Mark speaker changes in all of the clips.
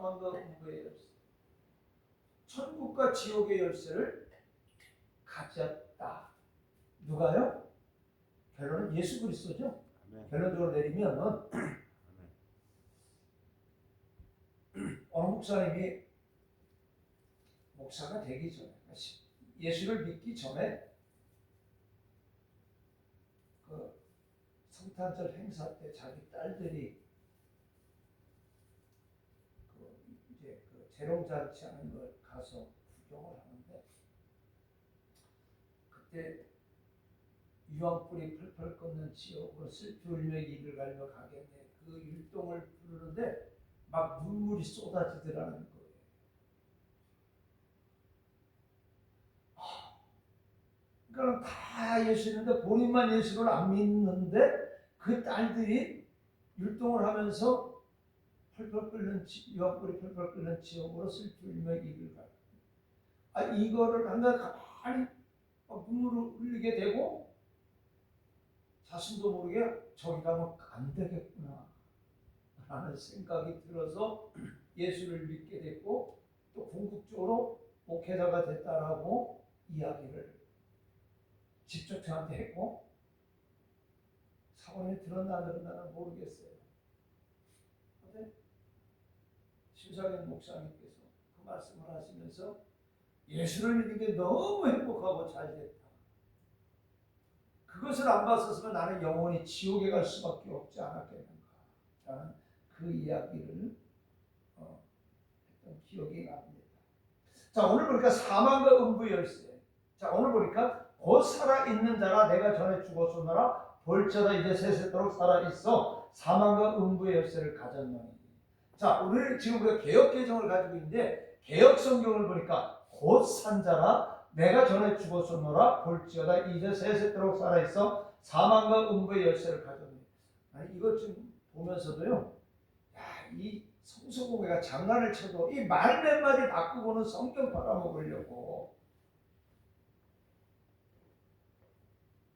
Speaker 1: 사망과 음부의 열쇠, 천국과 지옥의 열쇠를 가졌다. 누가요? 결론은 예수 그리스도죠. 아멘. 결론적으로 내리면 어느 목사님이 목사가 되기 전에, 예수를 믿기 전에 그 성탄절 행사 때 자기 딸들이 이제 그 재롱잔치 하는 걸 가서 구경을 하는데, 그때 유황불이 펄펄 끓는 지옥으로 슬피 울며 이를 갈며 가겠네, 그 율동을 부르는데 막 눈물이 쏟아지더라는 거예요. 그러니까 다 예수 있는데 본인만 예수를 안 믿는데 그 딸들이 율동을 하면서 펄펄 끓는 유황불이 펄펄 끓는 지옥으로 슬피 울며 이를 갈며, 이거를 한다 가만히 눈물을 흘리게 되고 자신도 모르게 저기 가면 안 되겠구나 라는 생각이 들어서 예수를 믿게 됐고, 또 궁극적으로 목회자가 됐다라고 이야기를 직접 저한테 했고, 사원이 들었나 안 들었나는 모르겠어요. 그런데 심사경 목사님께서 그 말씀을 하시면서 예수를 믿는 게 너무 행복하고 잘 됐다, 그것을 안 봤었으면 나는 영원히 지옥에 갈 수밖에 없지 않았겠는가 라는 그 이야기를 했던 기억이 납니다. 자, 오늘 보니까 사망과 음부의 열쇠. 자, 오늘 보니까 곧 살아있는 자라 내가 전에 죽었으나 볼지어다 이제 세세토록 살아있어 사망과 음부의 열쇠를 가졌노니. 자, 오늘 지금 우리가 개역개정을 가지고 있는데 개역성경을 보니까 곧 산 자라 내가 전에 죽었으나 볼지어다 이제 세세토록 살아있어 사망과 음부의 열쇠를 가졌노니. 이것 좀 보면서도요, 이 성서공회가 장난을 쳐도 이 말 몇 마디 바꾸고는 성경 팔아먹으려고.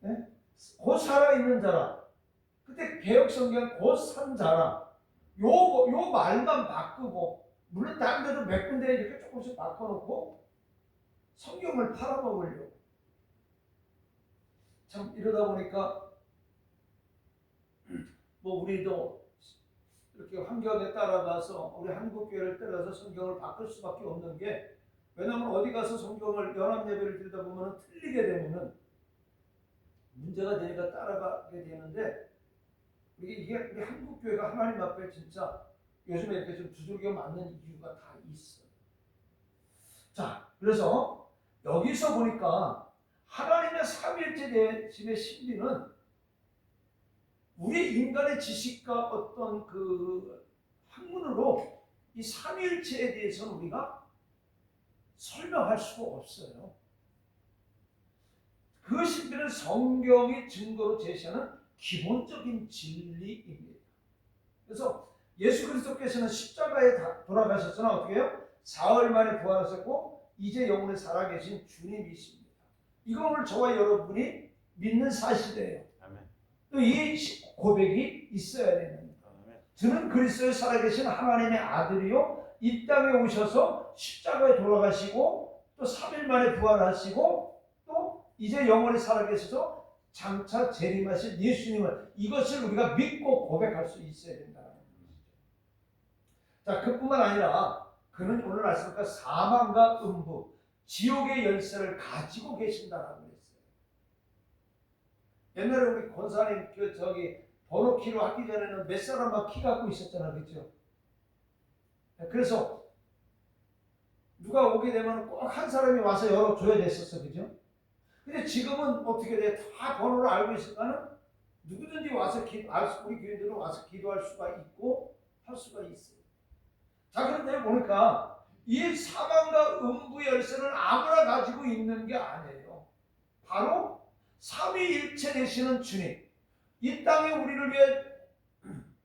Speaker 1: 네? 곧 살아있는 자라. 그때 개역성경 곧 산 자라. 요 말만 바꾸고, 물론 다른 데도 몇 군데 이렇게 조금씩 바꿔놓고 성경을 팔아먹으려고. 참 이러다 보니까 뭐 우리도 이렇게 환경에 따라가서 우리 한국교회를 따라서 성경을 바꿀 수밖에 없는 게, 왜냐하면 어디 가서 성경을 연합예배를 드리다 보면 틀리게 되면 문제가 되니까 따라가게 되는데, 이게 우리 한국교회가 하나님 앞에 진짜 요즘에 이렇게 좀 두들겨 맞는 이유가 다 있어요. 자, 그래서 여기서 보니까 하나님의 삼위일체 대심의 신비는 우리 인간의 지식과 어떤 그 학문으로 이 삼위일체에 대해서는 우리가 설명할 수가 없어요. 그 신비는 성경이 증거로 제시하는 기본적인 진리입니다. 그래서 예수 그리스도께서는 십자가에 돌아가셨으나 어떻게 해요? 사흘 만에 부활하셨고 이제 영원히 살아계신 주님이십니다. 이거 오늘 저와 여러분이 믿는 사실이에요. 또 이 고백이 있어야 됩니다. 저는 그리스도에 살아계신 하나님의 아들이요, 이 땅에 오셔서 십자가에 돌아가시고 또 3일 만에 부활하시고 또 이제 영원히 살아계셔서 장차 재림하실 예수님을, 이것을 우리가 믿고 고백할 수 있어야 된다는 것이죠. 자, 그뿐만 아니라 그는 오늘 말씀과 사망과 음부, 지옥의 열쇠를 가지고 계신다라고 했어요. 옛날에 우리 권사님 번호키로 하기 전에는 몇 사람만 키 갖고 있었잖아, 그렇죠? 그래서 누가 오게 되면 꼭 한 사람이 와서 열어줘야 됐었어, 그죠? 근데 지금은 어떻게 돼? 다 번호를 알고 있으니까는 누구든지 와서 우리 교인들은 와서 기도할 수가 있고 할 수가 있어요. 자, 그런데 보니까 이 사망과 음부의 열쇠는 아무나 가지고 있는 게 아니에요. 바로 삼위일체 되시는 주님, 이 땅에 우리를 위해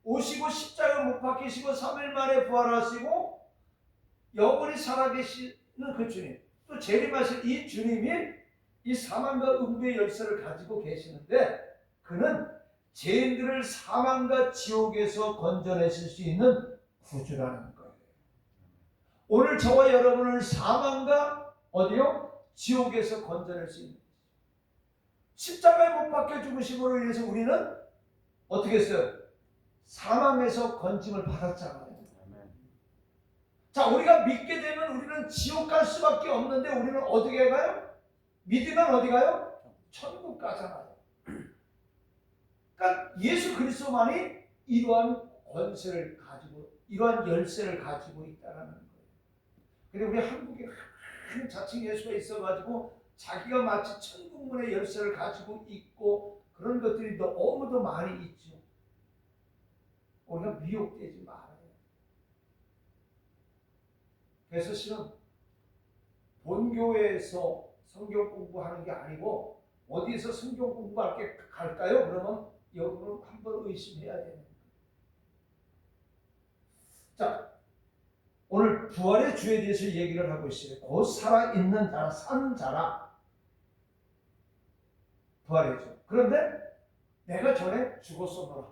Speaker 1: 오시고 십자가에 못 박히시고 3일 만에 부활하시고 영원히 살아계시는 그 주님, 또 재림하실 이 주님이 이 사망과 음부의 열쇠를 가지고 계시는데, 그는 죄인들을 사망과 지옥에서 건져내실 수 있는 구주라는 거예요. 저와 여러분을 사망과 어디요? 지옥에서 건져낼 수 있는, 십자가에 못 박혀 죽으심으로 인해서 우리는 어떻게 했어요? 사망에서 건짐을 받았잖아요. 자, 우리가 믿게 되면 우리는 지옥 갈 수밖에 없는데 우리는 어디에 가요? 믿으면 어디 가요? 천국 가잖아요. 그러니까 예수 그리스도만이 이러한 권세를 가지고, 이러한 열쇠를 가지고 있다는 거예요. 근데 우리 한국에 큰 자칭 예수가 있어가지고 자기가 마치 천국문의 열쇠를 가지고 있고 그런 것들이 너무도 많이 있죠. 우리가 미혹되지 말아요. 그래서 실은 본교회에서 성경 공부하는 게 아니고 어디에서 성경 공부할 게 갈까요? 그러면 여러분 한번 의심해야 돼요. 자, 오늘 부활의 주에 대해서 얘기를 하고 있어요. 곧 살아있는 자라, 산 자라. 부활이죠. 그런데 내가 전에 죽었었노라.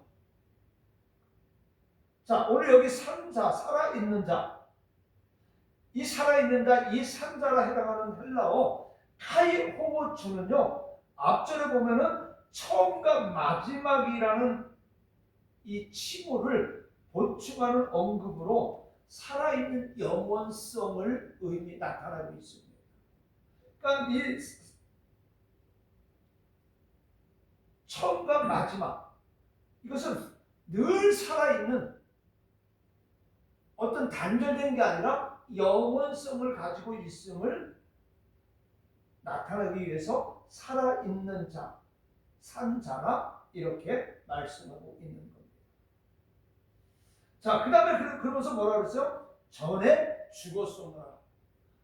Speaker 1: 자, 오늘 여기 산 자, 살아있는 자. 이 살아있는 자, 이 산자라 해당하는 헬라어 카이호모츠는요, 앞절에 보면은 처음과 마지막이라는 이 칭호를 보충하는 언급으로 살아있는 영원성을 나타나고 있습니다. 그러니까 이 처음과 마지막, 이것은 늘 살아있는 어떤 단절된 게 아니라 영원성을 가지고 있음을 나타나기 위해서 살아있는 자, 산자라 이렇게 말씀하고 있는 겁니다. 자, 그 다음에 그러면서 뭐라 그랬어요? 전에 죽었었노라.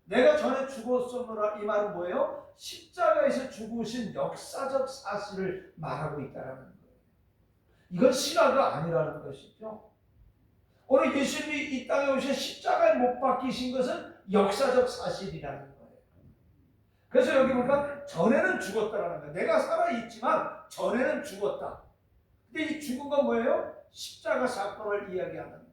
Speaker 1: 내가 전에 죽었었노라. 이 말은 뭐예요? 십자가에서 죽으신 역사적 사실을 말하고 있다는 거예요. 이건 실화가 아니라는 것이죠. 오늘 예수님이 이 땅에 오셔 십자가에 못 박히신 것은 역사적 사실이라는 거예요. 그래서 여기 보니까 전에는 죽었다라는 거예요. 내가 살아있지만 전에는 죽었다. 근데 이 죽은 건 뭐예요? 십자가 사건을 이야기하는 거예요.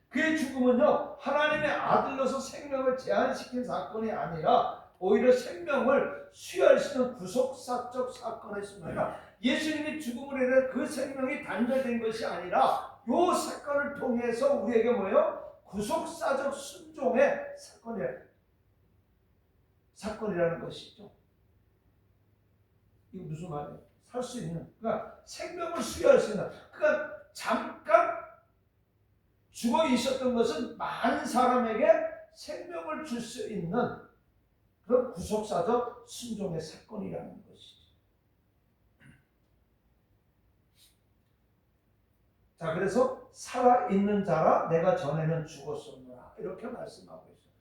Speaker 1: 그의 죽음은요, 하나님의 아들로서 생명을 제한시킨 사건이 아니라 오히려 생명을 수여할 수 있는 구속사적 사건이었습니다. 예수님이 죽음으로 인해 그 생명이 단절된 것이 아니라 이 사건을 통해서 우리에게 뭐예요? 구속사적 순종의 사건이라는 것이죠. 이거 무슨 말이에요? 살 수 있는, 그러니까 생명을 수여할 수 있는, 그러니까 잠깐 죽어 있었던 것은 많은 사람에게 생명을 줄 수 있는 그런 구속사적 순종의 사건이라는 것이죠. 자, 그래서 살아있는 자라 내가 전에는 죽었었노라 이렇게 말씀하고 있어요.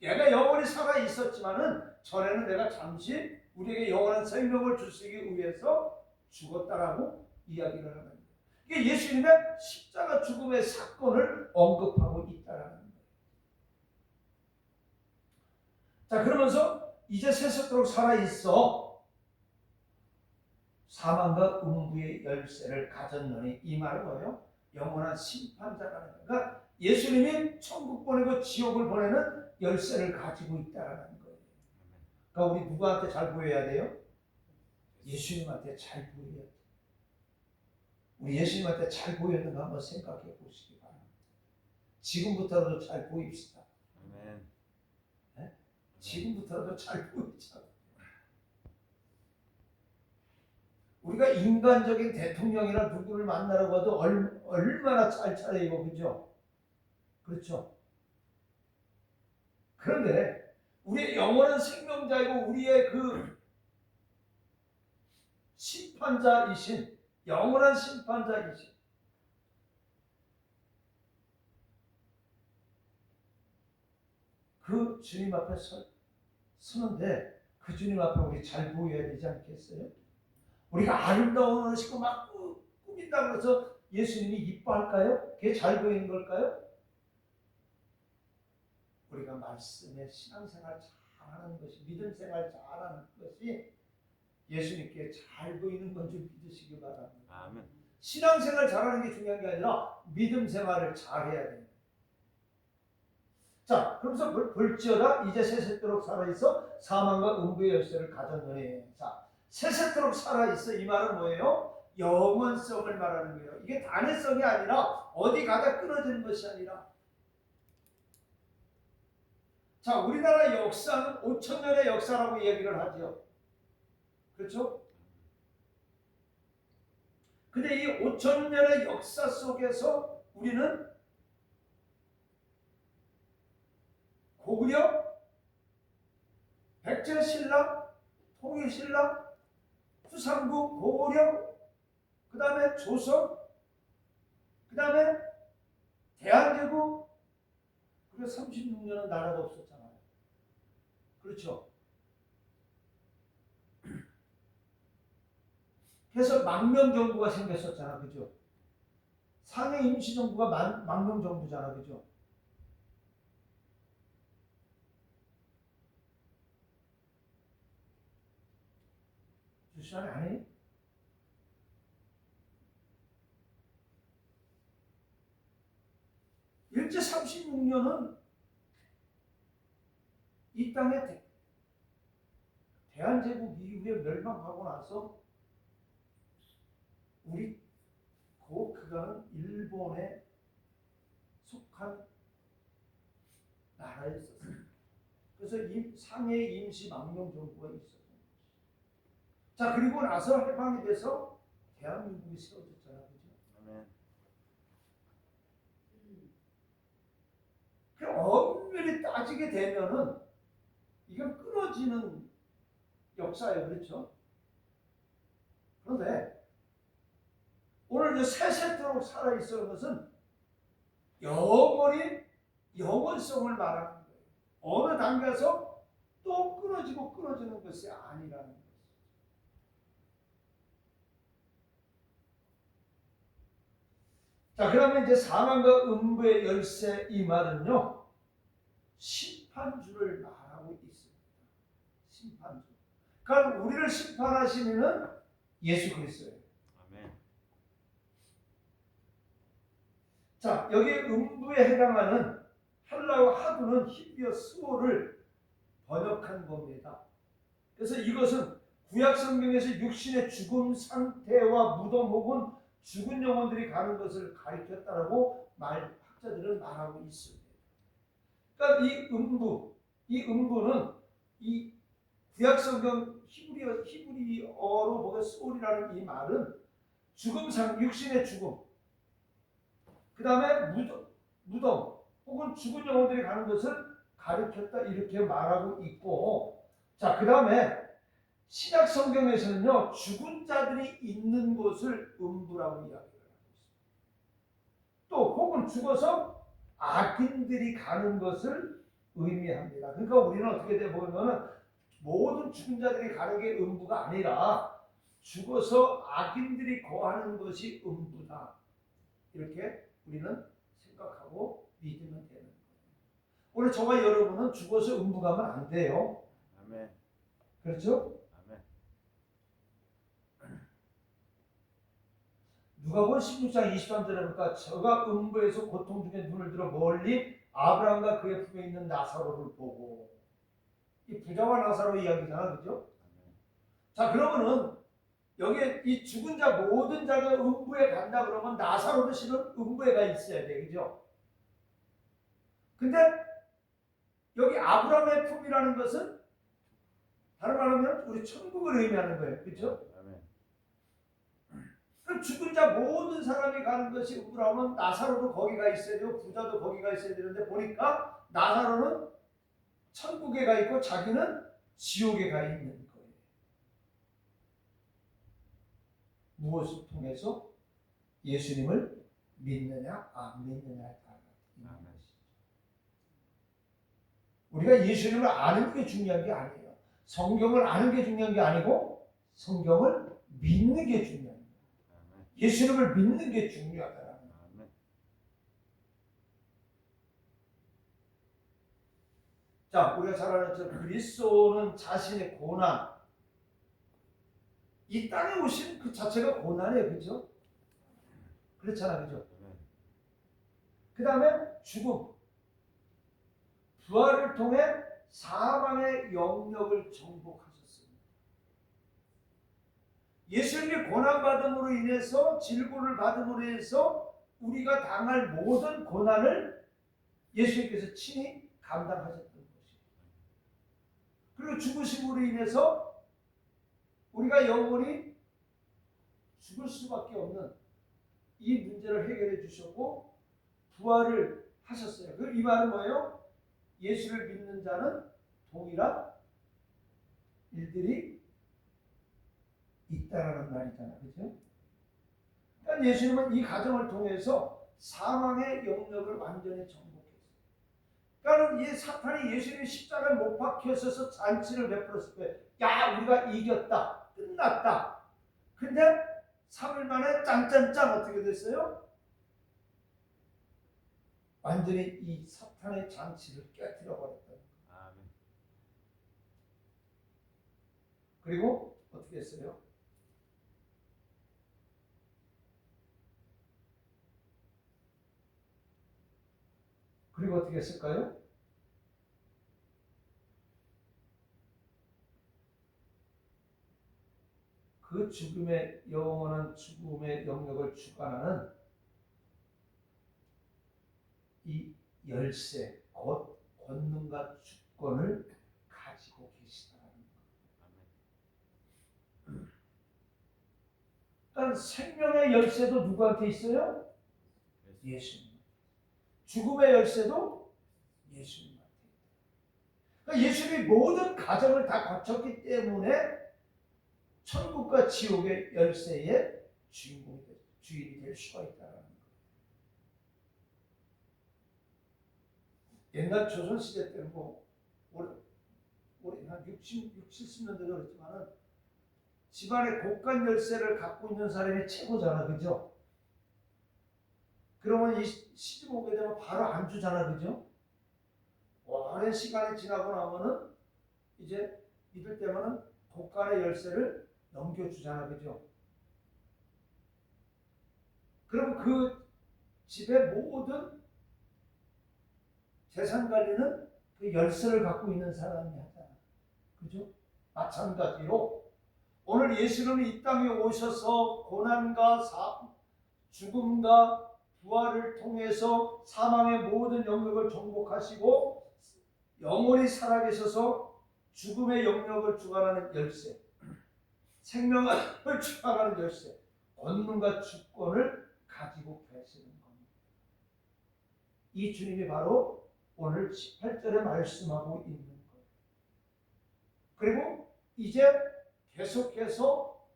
Speaker 1: 얘가 영원히 살아 있었지만은 전에는 내가 잠시 우리에게 영원한 생명을 주시기 위해서 죽었다라고 이야기를 하는 거예요. 이게 예수님의 십자가 죽음의 사건을 언급하고 있다라는 거예요. 자, 그러면서 이제 세세토록 살아 있어 사망과 음부의 열쇠를 가졌느니, 이 말은 뭐예요? 영원한 심판자라는 거예요. 그러니까 예수님이 천국 보내고 지옥을 보내는 열쇠를 가지고 있다는 거예요. 그러니까 우리 누구한테 잘 보여야 돼요? 예수님한테 잘 보여야 돼요. 우리 예수님한테 잘 보였는가 한번 생각해 보시기 바랍니다. 지금부터라도 잘 보입시다. 아멘. 네? 지금부터라도 잘 보이자. 우리가 인간적인 대통령이나 누구를 만나라고 해도 얼마나 잘 차려입어, 그죠? 그렇죠? 그런데 우리의 영원한 생명자이고 우리의 그 심판자이신, 영원한 심판자이신 그 주님 앞에 서는데 그 주님 앞에 우리 잘 보여야 되지 않겠어요? 우리가 아름다운 옷을 입고 막 꾸민다고 해서 예수님이 이뻐할까요? 그게 잘 보이는 걸까요? 우리가 말씀에 신앙생활 잘하는 것이, 믿음생활 잘하는 것이 예수님께 잘 보이는 건 좀 믿으시기 바랍니다. 아멘. 신앙생활 잘하는 게 중요한 게 아니라 믿음생활을 잘해야 됩니다. 자, 그러면서 볼지어다 이제 세세토록 살아있어 사망과 음부의 열쇠를 가졌느니. 자, 세세토록 살아있어 이 말은 뭐예요? 영원성을 말하는 거예요. 이게 단회성이 아니라 어디 가다 끊어지는 것이 아니라. 자, 우리나라 역사는 5,000년의 역사라고 얘기를 하죠. 그렇죠? 근데 이 5,000년의 역사 속에서 우리는 고구려, 백제신라, 통일신라, 후삼국, 고구려, 그 다음에 조선, 그 다음에 대한제국, 그리고 36년은 나라가 없었잖아요. 그렇죠? 그래서 망명정부가 생겼었잖아. 그죠? 상해 임시정부가 망명정부잖아. 그죠? 주시안 아니? 일제 36년은 이 땅에 대한제국 이후에 멸망하고 나서 우리 그간은 일본에 속한 나라였었어요. 그래서 상해 임시 망명정부가 있었어요. 자, 그리고 나서 해방이 돼서 대한민국이 세워졌잖아요. 그죠? 그 엄밀히 따지게 되면은 이건 끊어지는 역사예요. 그렇죠? 그런데 오늘 이 세세토록 살아있는 것은 영원히 영원성을 말하는 거예요. 어느 단계에서 또 끊어지고 끊어지는 것이 아니라는 거예요. 자, 그러면 이제 사망과 음부의 열쇠 이 말은요, 심판주를 말하고 있습니다. 심판주. 그러니까 우리를 심판하시는 예수 그리스도예요. 아멘. 자, 여기 음부에 해당하는 할라와 하두는 히브리어 스오를 번역한 겁니다. 그래서 이것은 구약 성경에서 육신의 죽음 상태와 무덤 혹은 죽은 영혼들이 가는 것을 가리켰다라고 학자들은 말하고 있습니다. 그러니까 이 음부는 이 구약 성경 히브리어로 보면 소울이라는 이 말은 육신의 죽음, 그 다음에 무덤 혹은 죽은 영혼들이 가는 것을 가리켰다 이렇게 말하고 있고, 자, 그 다음에 신약 성경에서는요, 죽은 자들이 있는 곳을 음부라고 이야기를 하고 있습니다. 또 혹은 죽어서 악인들이 가는 것을 의미합니다. 그러니까 우리는 어떻게 돼 보면은 모든 죽은 자들이 가는 게 음부가 아니라 죽어서 악인들이 거하는 것이 음부다. 이렇게 우리는 생각하고 믿으면 되는 거예요. 오늘 저와 여러분은 죽어서 음부 가면 안 돼요. 아멘. 그렇죠? 누가복음 16장 23절에 보니까 저가 음부에서 고통 중에 눈을 들어 멀리 아브라함과 그의 품에 있는 나사로를 보고, 이 부자와 나사로 이야기잖아. 그죠? 자, 그러면은 여기에 이 죽은 자 모든 자가 음부에 간다 그러면 나사로도 실은 음부에 가 있어야 돼. 그죠? 근데 여기 아브라함의 품이라는 것은 다른 말하면 우리 천국을 의미하는 거예요. 그죠? 그럼 죽은 자 모든 사람이 가는 것이 음부라면 나사로도 거기가 있어야 되고 부자도 거기가 있어야 되는데, 보니까 나사로는 천국에 가 있고 자기는 지옥에 가 있는 거예요. 무엇을 통해서? 예수님을 믿느냐 안 믿느냐에 따라. 우리가 예수님을 아는 게 중요한 게 아니에요. 성경을 아는 게 중요한 게 아니고 성경을 믿는 게 중요해요. 예수님을 믿는 게 중요하다. 자, 우리가 잘 아는 저 그리스도는 자신의 고난, 이 땅에 오신 그 자체가 고난이에요. 그죠? 그렇잖아. 그죠? 그 다음에 죽음, 부활을 통해 사망의 영역을 정복하셨습니다. 예수님이 고난받음으로 인해서 질고를 받음으로 인해서 우리가 당할 모든 고난을 예수님께서 친히 감당하셨던 것입니다. 그리고 죽으심으로 인해서 우리가 영원히 죽을 수밖에 없는 이 문제를 해결해 주셨고 부활을 하셨어요. 이 말은 뭐예요? 예수를 믿는 자는 동일한 일들이 있다라는 말이잖아요. 그렇죠? 그러니까 예수님은 이 과정을 통해서 사망의 영역을 완전히 정복했어요. 그러니까 이 사탄이 예수님이 십자가에 못 박혀서 잔치를 베풀었을 때, 야, 우리가 이겼다, 끝났다. 근데 3일 만에 짱짱짱 어떻게 됐어요? 완전히 이 사탄의 장치를 깨뜨려 버렸다.
Speaker 2: 아멘.
Speaker 1: 그리고 어떻게 했어요? 그리고 어떻게 했을까요? 그 죽음의 영원한 죽음의 영역을 주관하는 이 열쇠, 곧 권능과 주권을 가지고 계시다는 거예요. 그러니까 생명의 열쇠도 누구한테 있어요? 예수님. 죽음의 열쇠도 예수님한테 있다. 그러니까 예수님이 모든 과정을 다 거쳤기 때문에 천국과 지옥의 열쇠의 주인이 될 수가 있다는 거예요. 옛날 조선시대 때는 올해 한 70년대 그렇지만은 집안에 곳간 열쇠를 갖고 있는 사람이 최고잖아, 그죠? 그러면 이 시집 오게 되면 바로 안 주잖아, 그죠? 오랜 시간이 지나고 나면은 이제 이럴 때면은 곳간의 열쇠를 넘겨주잖아, 그죠? 그럼 그 집의 모든 재산 관리는 그 열쇠를 갖고 있는 사람이 하잖아, 그죠? 마찬가지로 오늘 예수님은 이 땅에 오셔서 고난과 죽음과 부활을 통해서 사망의 모든 영역을 정복하시고 영원히 살아계셔서 죽음의 영역을 주관하는 열쇠, 생명을 주관하는 열쇠, 권능과 주권을 가지고 계시는 겁니다. 이 주님이 바로 오늘 18절에 말씀하고 있는 거예요. 그리고 이제 계속해서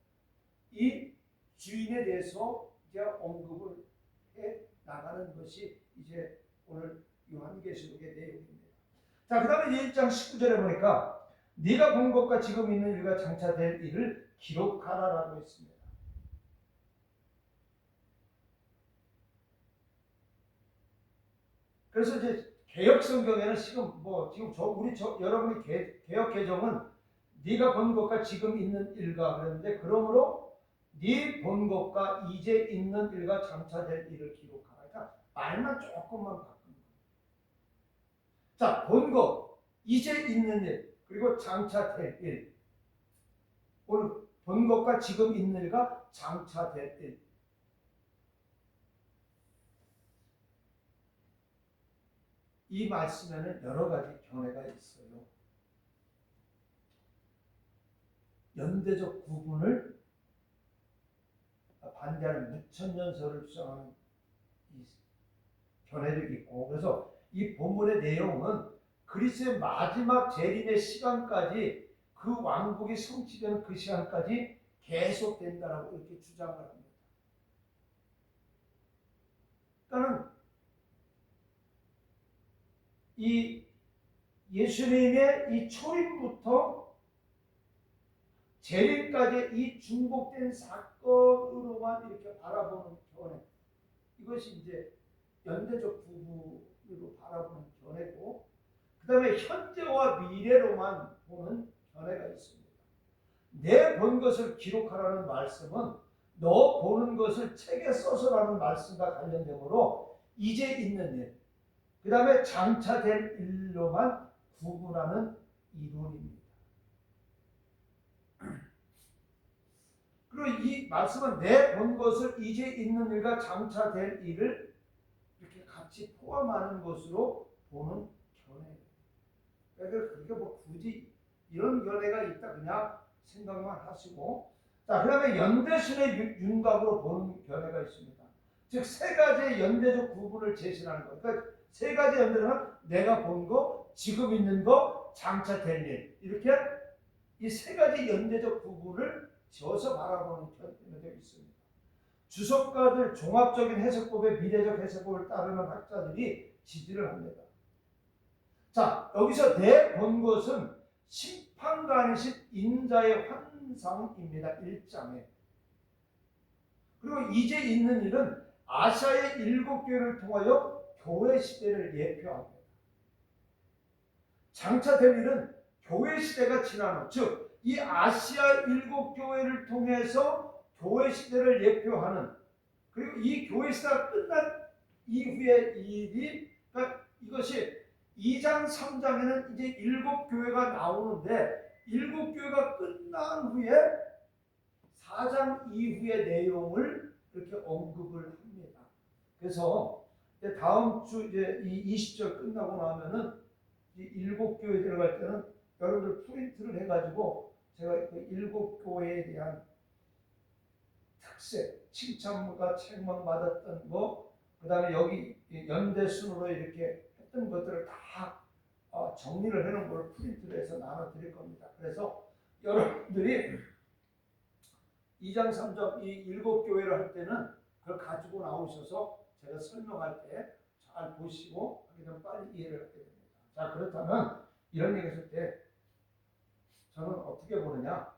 Speaker 1: 이 주인에 대해서 이제 언급을 해 나가는 것이 이제 오늘 요한계시록의 내용입니다. 자, 그 다음에 1장 19절에 보니까 네가 본 것과 지금 있는 일과 장차될 일을 기록하라라고 했습니다. 그래서 이제 개역 성경에는 지금 여러분이 개역 개정은 네가 본 것과 지금 있는 일과 그랬는데 그러므로 네 본 것과 이제 있는 일과 장차될 일을 기록하라. 그러니까 말만 조금만 바꾼 거예요. 자, 본 것, 이제 있는 일, 그리고 장차될 일. 오늘 본 것과 지금 있는 일과 장차될 일. 이 말씀에는 여러 가지 견해가 있어요. 연대적 구분을 반대하는 무천년설을 주장하는 이 견해도 있고, 그래서 이 본문의 내용은 그리스도의 마지막 재림의 시간까지 그 왕국이 성취되는 그 시간까지 계속된다라고 이렇게 주장을 합니다. 그러니까 이 예수님의 이 초림부터 재림까지 이 중복된 사건으로만 이렇게 바라보는 견해, 이것이 이제 연대적 부분으로 바라보는 견해고, 그 다음에 현재와 미래로만 보는 견해가 있습니다. 내 본 것을 기록하라는 말씀은 너 보는 것을 책에 써서라는 말씀과 관련되므로 이제 있는 일, 그 다음에 장차될 일로만 구분하는 이론입니다. 그리고 이 말씀은 내 본 것을 이제 있는 일과 장차될 일을 이렇게 같이 포함하는 것으로 보는 견해예요. 그러니까 그렇게 뭐 굳이 이런 견해가 있다 그냥 생각만 하시고, 자, 그 다음에 연대순의 윤곽으로 보는 견해가 있습니다. 즉 세 가지의 연대적 구분을 제시하는 것. 그러니까 세 가지 연대는 내가 본 거, 지금 있는 거, 장차 될 일, 이렇게 이 세 가지 연대적 구분을 지어서 바라보는 견해가 있습니다. 주석가들 종합적인 해석법의 미래적 해석법을 따르는 학자들이 지지를 합니다. 자, 여기서 내 본 것은 심판관이신 인자의 환상입니다. 1장에. 그리고 이제 있는 일은 아시아의 7교회를 통하여 교회 시대를 예표합니다. 장차될 일은 교회 시대가 지난 후, 즉 이 아시아 7교회를 통해서 교회 시대를 예표하는, 그리고 이 교회 시대가 끝난 이후의 일이, 그러니까 이것이 2장 3장에는 이제 7교회가 나오는데 7교회가 끝난 후에 4장 이후의 내용을 이렇게 언급을 합니다. 그래서 다음 주 이제 이 20절 끝나고 나면은 이 7교회 들어갈 때는 여러분들 프린트를 해가지고 제가 그 7교회에 대한 특색, 칭찬과 책망받았던 거, 그 다음에 여기 연대순으로 이렇게 했던 것들을 다 정리를 해놓은 걸 프린트를 해서 나눠드릴 겁니다. 그래서 여러분들이 2장 3장 이 7교회를 할 때는 그걸 가지고 나오셔서 제가 설명할 때 잘 보시고 하게 되면 빨리 이해를 하게 됩니다. 자, 그렇다면 이런 얘기 했을 때 저는 어떻게 보느냐,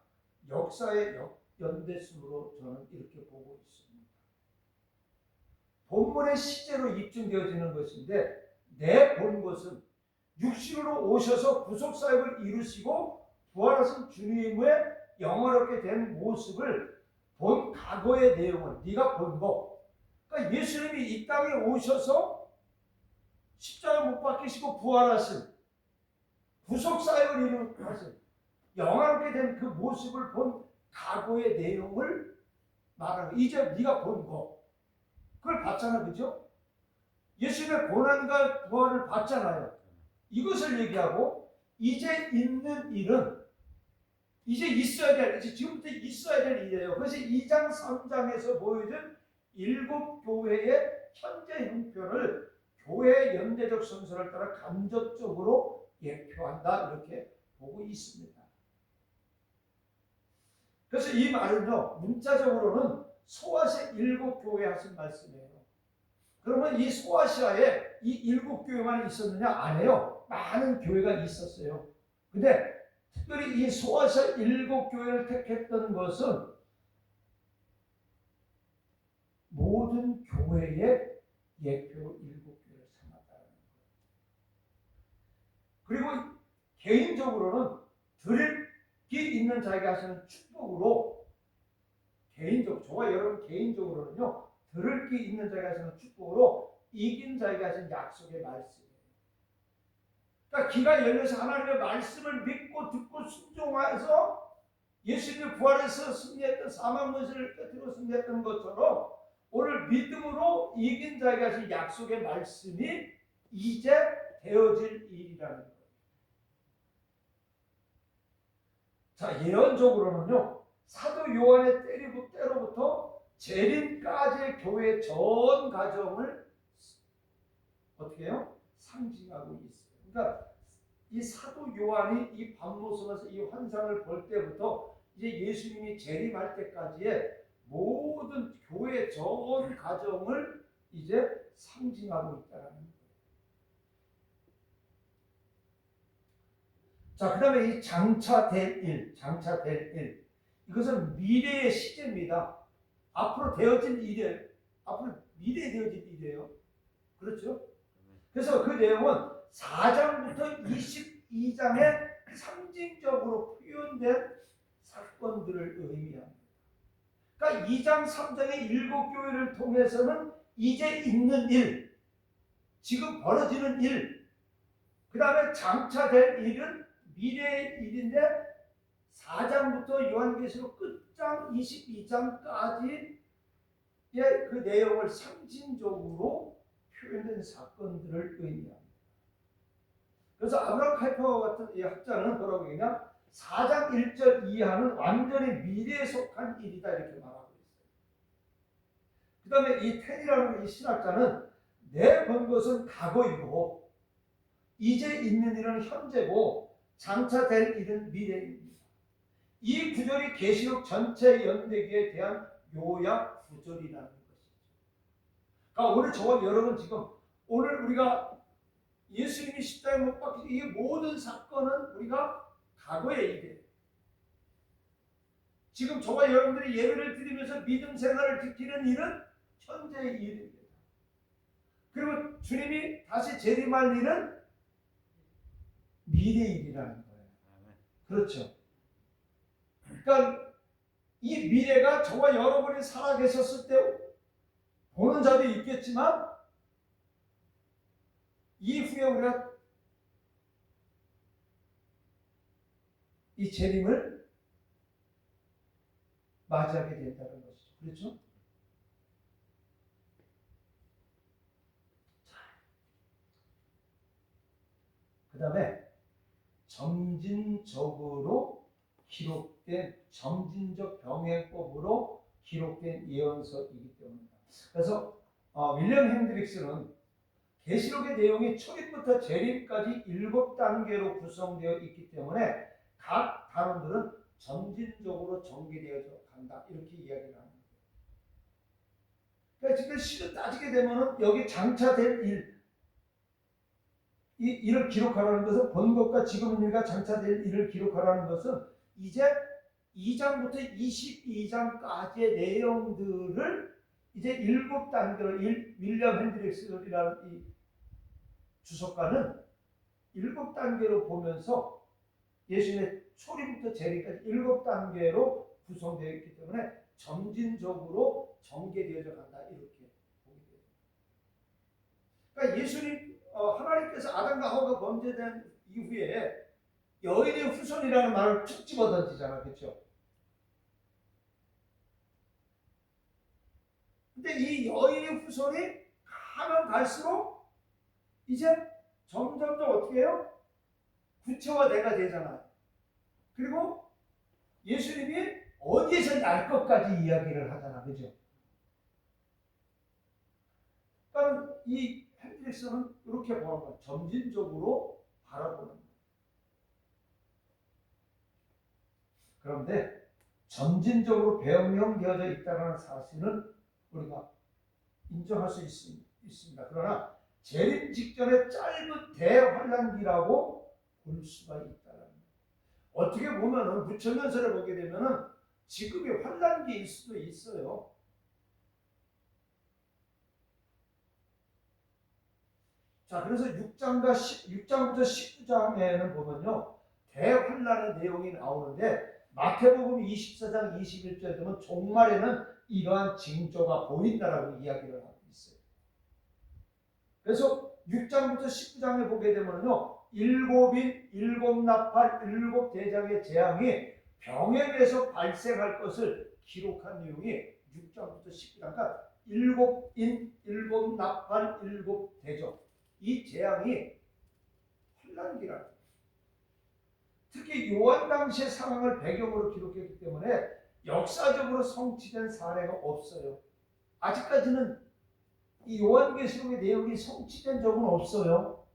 Speaker 1: 역사의 연대순으로 저는 이렇게 보고 있습니다. 본문의 시제로 입증되어지는 것인데 내 본 것은 육신으로 오셔서 구속사역을 이루시고 부활하신 주님의 영원하게 된 모습을 본 과거의 내용을 네가 본 거. 그러니까 예수님이 이 땅에 오셔서 십자가 못 박히시고 부활하신 구속사역을 이루신 영원하게 된 그 모습을 본 과거의 내용을 말하는 거예요. 이제 네가 본 거. 그걸 봤잖아, 그죠? 예수님의 고난과 부활을 봤잖아요. 이것을 얘기하고 이제 있는 일은 이제 있어야 될, 이제 지금부터 있어야 될 일이에요. 그래서 2장 3장에서 보여준 7교회의 현재 형편을 교회의 연대적 선서를 따라 간접적으로 예표한다, 이렇게 보고 있습니다. 그래서 이 말은요, 문자적으로는 소아시아 7교회 하신 말씀이에요. 그러면 이 소아시아에 이 7교회만 있었느냐? 아니에요. 많은 교회가 있었어요. 근데 특별히 이 소아시아 7교회를 택했던 것은 모든 교회의 예표로 7교회를 삼았다는 거예요. 그리고 개인적으로는 드릴 기 있는 자에게 하시는 축복으로, 개인적으로, 저와 여러분 개인적으로는요, 들을 게 있는 자에게 하시는 축복으로 이긴 자에게 하신 약속의 말씀이에요. 그러니까 귀가 열려서 하나님의 말씀을 믿고 듣고 순종해서 예수님이 부활해서 승리했던 사망 문제를 깨뜨리고 승리했던 것처럼 오늘 믿음으로 이긴 자에게 하신 약속의 말씀이 이제 되어질 일이라는 거예요. 자, 예언적으로는요, 사도 요한의 때로부터 재림까지의 교회 전 과정을 어떻게 해요? 상징하고 있어요. 그러니까 이 사도 요한이 이 밤모습에서 이 환상을 볼 때부터 이제 예수님이 재림할 때까지의 모든 교회 전 과정을 이제 상징하고 있다는 거예요. 자, 그 다음에 이 장차될 일. 이것은 미래의 시제입니다. 앞으로 되어질 일이에요. 앞으로 미래에 되어질 일이에요. 그렇죠? 그래서 그 내용은 4장부터 22장에 상징적으로 표현된 사건들을 의미합니다. 그러니까 2장, 3장의 7교회를 통해서는 이제 있는 일, 지금 벌어지는 일, 그 다음에 장차 될 일은 미래의 일인데 4장부터 요한계시록 끝장 22장까지의 그 내용을 상징적으로 표현된 사건들을 의미합니다. 그래서 아브라함 카이퍼 같은 이 학자는 뭐라고 얘기하냐? 4장 1절 이하는 완전히 미래에 속한 일이다 이렇게 말하고 있어요. 그 다음에 이 텐이라는 이 신학자는 내 본 것은 과거이고 이제 있는 일은 현재고 장차 될 일은 미래입니다. 이 구절이 계시록 전체 연대기에 대한 요약 구절이라는 것이죠. 그러니까 오늘 저와 여러분 지금 오늘 우리가 예수님이 십자가에 못 박히신 이 모든 사건은 우리가 과거의 일이에요. 지금 저와 여러분들이 예배를 드리면서 믿음 생활을 지키는 일은 현재의 일입니다. 그리고 주님이 다시 재림할 일은 미래의 일이라는 거예요. 그렇죠. 그러니까 이 미래가 저와 여러분이 살아계셨을 때 보는 자도 있겠지만 이후에 우리가 이 재림을 맞이하게 된다는 것이죠. 그렇죠? 그 다음에 점진적으로 기록된 점진적 병행법으로 기록된 예언서이기 때문입니다. 그래서 윌리엄 핸드릭스는 계시록의 내용이 초입부터 재림까지 7단계로 구성되어 있기 때문에 각 단원들은 점진적으로 전개되어져 간다 이렇게 이야기를 합니다. 그러니까 지금 실을 따지게 되면 여기 장차될 일, 이 일을 기록하라는 것은 본 것과 지금 일과 장차될 일을 기록하라는 것은 이제 2장부터 22장까지의 내용들을 이제 7단계로 윌리엄 핸드릭스라는 이 주석가는 7단계로 보면서 예수님의 초림부터 재림까지 7단계로 구성되어 있기 때문에 점진적으로 전개되어져 간다 이렇게 보게 됩니다. 그러니까 예수님 하나님께서 아담과 하와가 범죄된 이후에 여인의 후손이라는 말을 툭 집어 던지잖아, 그렇죠? 근데 이 여인의 후손이 가면 갈수록 이제 점점 더 어떻게 해요? 구체화돼가 되잖아요. 그리고 예수님이 어디에서 날 것까지 이야기를 하잖아, 그죠? 그러니까 이 핸드릭스는 이렇게 보는 거야. 점진적으로 바라보는 거야. 그런데 점진적으로 변형되어져 있다는 사실은 우리가 인정할 수 있습니다. 그러나 재림 직전의 짧은 대환란기라고 볼 수가 있다는 거예요. 어떻게 보면은 무천년설을 보게 되면은 지금이 환란기일 수도 있어요. 자, 그래서 6장부터 19장에는 보면요, 대환란의 내용이 나오는데 마태복음 24장 21절 되면 종말에는 이러한 징조가 보인다라고 이야기를 하고 있어요. 그래서 6장부터 19장에 보게 되면요, 일곱 나팔, 7대장의 재앙이 병행해서 발생할 것을 기록한 내용이 6장부터 19장, 그러니까 7인, 7나팔, 7대적 이 재앙이 환란기라는 거예요. 특히 요한 당시의 상황을 배경으로 기록했기 때문에 역사적으로 성취된 사례가 없어요. 아직까지는 이 요한계시록의 내용이 성취된 적은 없어요.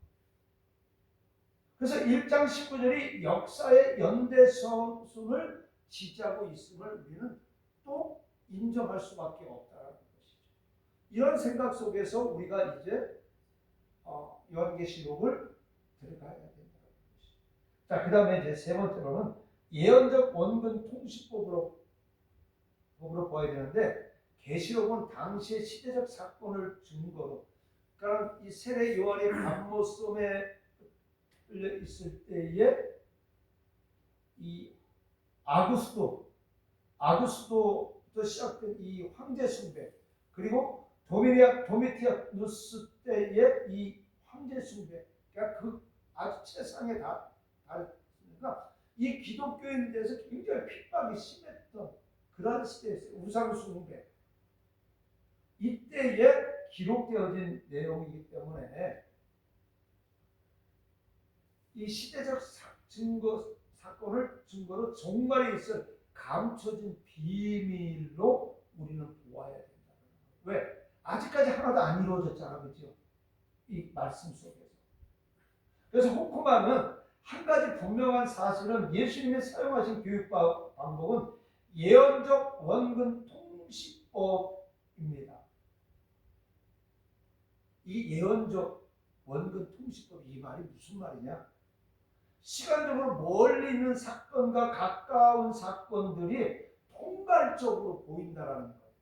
Speaker 1: 그래서 1장 19절이 역사의 연대선을 지지하고 있음을 우리는 또 인정할 수밖에 없다는 것이죠. 이런 생각 속에서 우리가 이제 요한계시록을 들어가야 된다는 것이죠. 자, 그 다음에 이제 세 번째로는 예언적 원근 통시법으로 봐야 되는데, 계시록은 당시의 시대적 사건을 증거로, 그러니까 이 세례 요한이 밤모섬에 끌려 있을 때에 이 아구스도부터 시작된 이 황제 숭배, 그리고 도미티아누스 때의 이 황제 숭배, 그러니까 그 아주 최상에 달했으니까 이 기독교인에 대해서 굉장히 핍박이 심했던 그런 시대였어요. 우상 숭배. 이때에 기록되어진 내용이기 때문에 이 시대적 증거로 종말에 있을 감춰진 비밀로 우리는 보아야 된다는 거예요. 왜? 아직까지 하나도 안 이루어졌잖아, 그렇죠? 이 말씀 속에서. 그래서 호크만은 한 가지 분명한 사실은 예수님이 사용하신 교육 방법은 예언적 원근 통시법입니다. 이 예언적 원근 통시법, 이 말이 무슨 말이냐? 시간적으로 멀리 있는 사건과 가까운 사건들이 포괄적으로 보인다라는 거예요.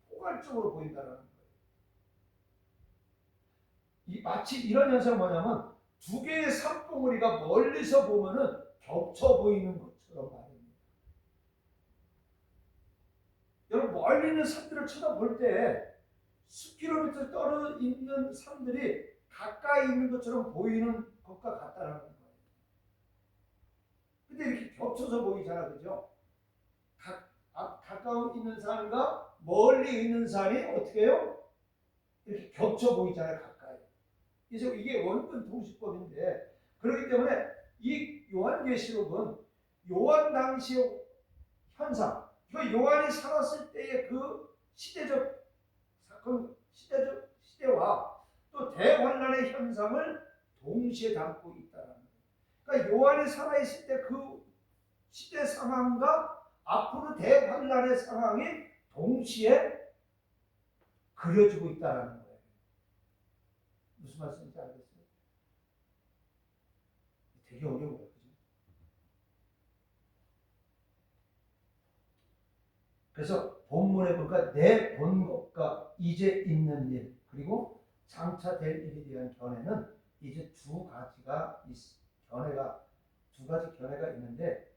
Speaker 1: 포괄적으로 보인다라는 거예요. 마치 이런 현상은 뭐냐면 두 개의 산봉우리가 멀리서 보면은 겹쳐 보이는 것처럼 말입니다. 여러분, 멀리 있는 산들을 쳐다볼 때 수 킬로미터 떨어져 있는 산들이 가까이 있는 것처럼 보이는 것과 같다는 거예요. 근데 이렇게 겹쳐서 보이잖아, 그죠? 가까운 있는 산과 멀리 있는 산이 어떻게 해요? 이렇게 겹쳐 보이잖아요, 가까이. 그래서 이게 원근 통시법인데, 그렇기 때문에 이 요한계시록은 요한 당시의 현상, 그 요한이 살았을 때의 그 시대적 사건, 시대와 또 대환란의 현상을 동시에 담고 있다는 거예요. 그러니까 요한이 살아있을 때 그 시대 상황과 앞으로 대환란의 상황이 동시에 그려지고 있다는 거예요. 무슨 말씀인지 알겠어요? 되게 어려워요. 그죠? 그래서 본문에 보니까 내 본 것과 이제 있는 일, 그리고 장차 될 일에 대한 견해는 이제 두 가지 견해가 있는데,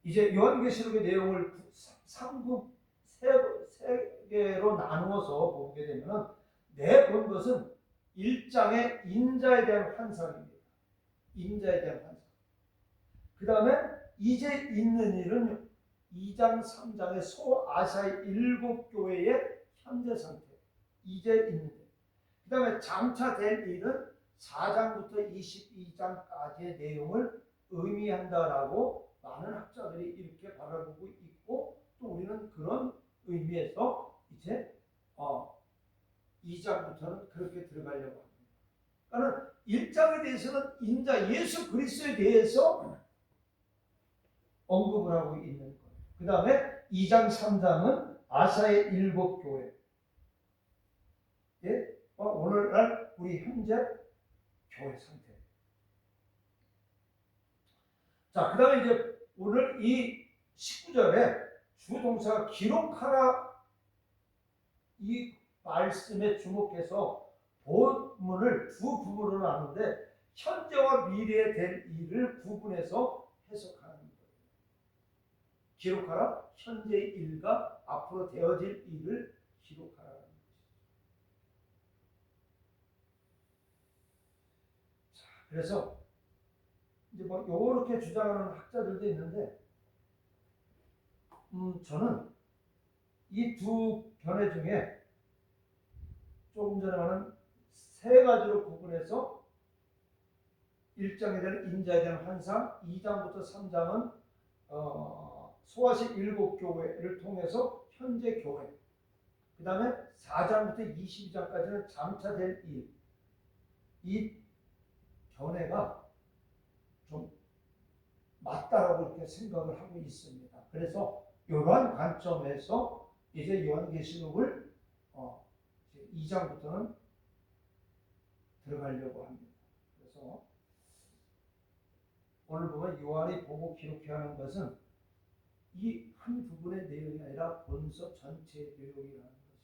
Speaker 1: 이제 요한계시록의 내용을 3국 3개로 나누어서 보게 되면 내 본 것은 1장의 인자에 대한 환상입니다. 인자에 대한 환상. 그 다음에 이제 있는 일은 2장 3장의 소아시아의 7교회의 현재 상태, 이제 있는 일. 그 다음에 장차 될 일은 4장부터 22장까지의 내용을 의미한다라고 많은 학자들이 이렇게 바라보고 있고, 또 우리는 그런 의미에서 이제 2장부터는 그렇게 들어가려고 합니다. 그러니까 1장에 대해서는 인자 예수 그리스도에 대해서 언급을 하고 있는 거예요. 그 다음에 2장 3장은 아시아의 7교회, 오늘날 우리 현재 교회 상태. 자, 그 다음에 이제 오늘 이 19절에 주동사가 기록하라, 이 말씀에 주목해서 본문을 두 부분으로 나누는데 현재와 미래에 될 일을 구분해서 해석하는 거예요. 기록하라, 현재의 일과 앞으로 되어질 일을 기록하라는 것이죠. 자, 그래서 이제 뭐 요렇게 주장하는 학자들도 있는데, 저는 이 두 견해 중에 조금 전에 말한 세 가지로 구분해서 1장에 대한 인자에 대한 환상, 2장부터 3장은 소아시 7교회를 통해서 현재 교회, 그 다음에 4장부터 22장까지는 장차될 일, 이 견해가 좀 맞다라고 이렇게 생각을 하고 있습니다. 그래서 이러한 관점에서 이제 요한계시록을 2장부터는 들어가려고 합니다. 그래서 오늘 보면 요한이 보고 기록해야 하는 것은 이 한 부분의 내용이 아니라 본서 전체의 내용이라는 것이죠.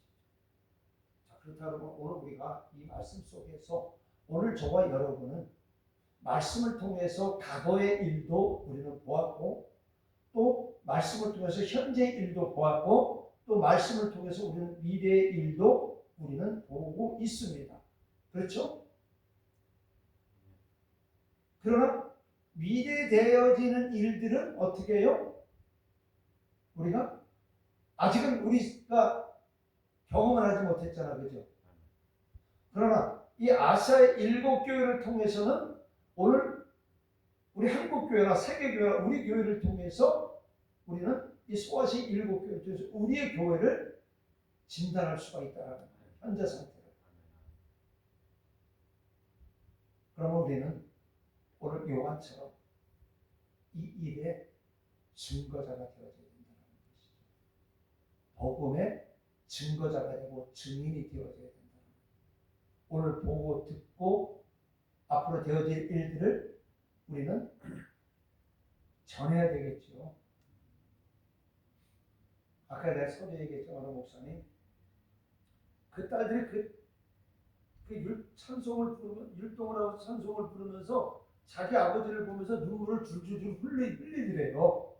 Speaker 1: 자, 그렇다면 오늘 우리가 이 말씀 속에서 오늘 저와 여러분은 말씀을 통해서 과거의 일도 우리는 보았고, 또 말씀을 통해서 현재의 일도 보았고, 또 말씀을 통해서 우리는 미래의 일도 우리는 보고 있습니다. 그렇죠? 그러나 미래되어지는 일들은 어떻게 해요? 우리가 아직은 우리가 경험을 하지 못했잖아, 그죠? 그러나 이 아시아의 7교회를 통해서는 오늘 우리 한국교회나 세계교회나 우리 교회를 통해서 우리는 이 소아시 7교회 중에서 우리의 교회를 진단할 수가 있다는 거예요. 현재 상태를. 그러면 우리는 오늘 요한처럼 이 일의 증거자가 되어져야 된다는 것이죠. 복음의 증거자가 되고 증인이 되어져야 된다는 거예요. 오늘 보고 듣고 앞으로 되어질 일들을 우리는 전해야 되겠죠. 아까 내가 서두에 얘기했죠. 어느 목사님 그 딸들이 찬송을 부르면 율동을 하고 찬송을 부르면서 자기 아버지를 보면서 눈물을 줄줄줄 흘리더래요.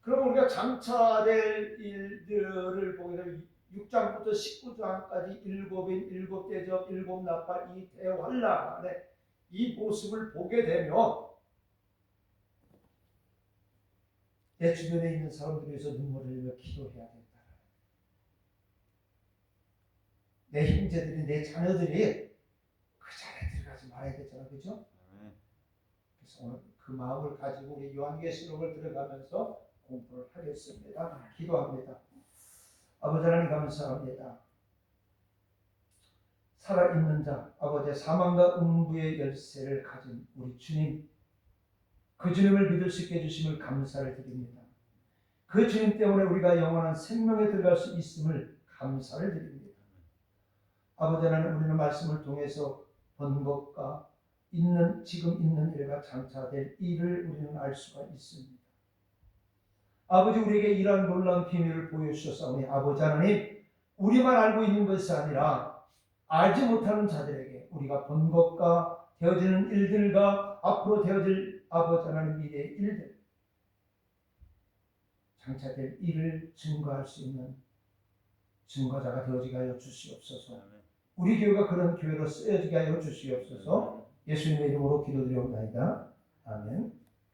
Speaker 1: 그럼 우리가 장차될 일들을 보게 되면 6장부터 19장까지 7인 7대접 7나팔 이 대환란 안에 이 모습을 보게 되면 내 주변에 있는 사람들 위해서 눈물을 흘려 기도해야 된다. 내 형제들이, 내 자녀들이 그 자리에 들어가지 말아야 되잖아, 그죠? 그래서 오늘 그 마음을 가지고 우리 요한계시록을 들어가면서 공부를 하겠습니다. 기도합니다. 아버지 하나님 감사합니다. 살아있는 자, 아버지의 사망과 음부의 열쇠를 가진 우리 주님, 그 주님을 믿을 수 있게 해주심을 감사를 드립니다. 그 주님 때문에 우리가 영원한 생명에 들어갈 수 있음을 감사를 드립니다. 아버지 하나님, 우리는 말씀을 통해서 본 것과 지금 있는 일과 장차될 일을 우리는 알 수가 있습니다. 아버지, 우리에게 이러한 놀라운 비밀을 보여주셨사오니 아버지 하나님, 우리만 알고 있는 것이 아니라 알지 못하는 자들에게 우리가 본 것과 되어지는 일들과 앞으로 되어질 아버지 하나님 미래의 일들, 장차될 일을 증거할 수 있는 증거자가 되어지게 하여 주시옵소서. 우리 교회가 그런 교회로 쓰여지게 하여 주시옵소서. 예수님의 이름으로 기도드리옵나이다. 아멘.